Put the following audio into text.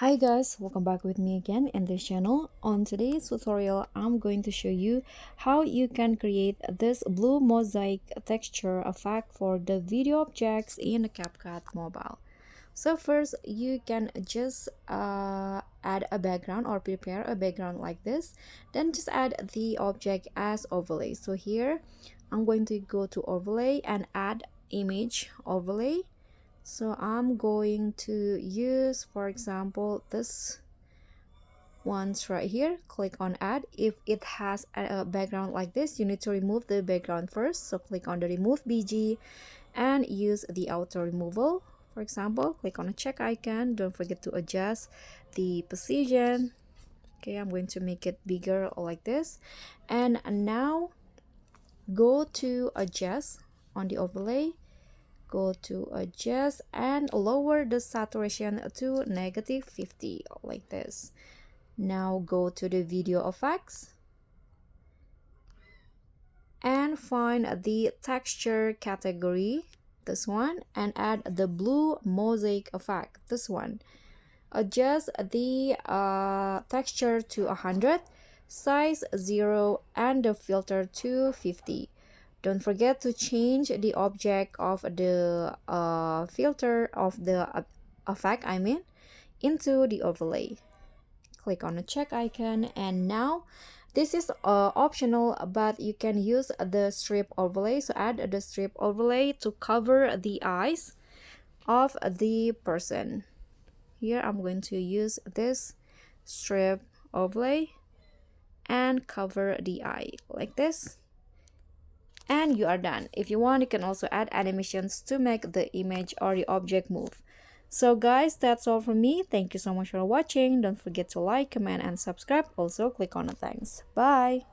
Hi guys, welcome back with me again in this channel. On today's tutorial, I'm going to show you how you can create this blue mosaic texture effect for the video objects in CapCut mobile. So first, you can just add a background or prepare a background like this. Then just add the object as overlay. So here, I'm going to go to overlay and add image overlay. So I'm going to use, for example, this ones right here. Click on add. If it has a background like this, you need to remove the background first. So click on the remove bg and use the auto removal. For example, click on a check icon. Don't forget to adjust the position. Okay, I'm going to make it bigger like this. And now go to adjust on the overlay. Go to adjust and lower the saturation to -50 like this. Now go to the video effects and find the texture category, this one, and add the blue mosaic effect, this one. Adjust the texture to 100, size 0, and the filter to 50. Don't forget to change the object of the filter of the effect, into the overlay. Click on the check icon, and now this is optional, but you can use the strip overlay. So add the strip overlay to cover the eyes of the person. Here I'm going to use this strip overlay and cover the eye like this. And you are done. If you want, you can also add animations to make the image or the object move. So guys, that's all from me. Thank you so much for watching. Don't forget to like, comment, and subscribe. Also click on the thanks. Bye.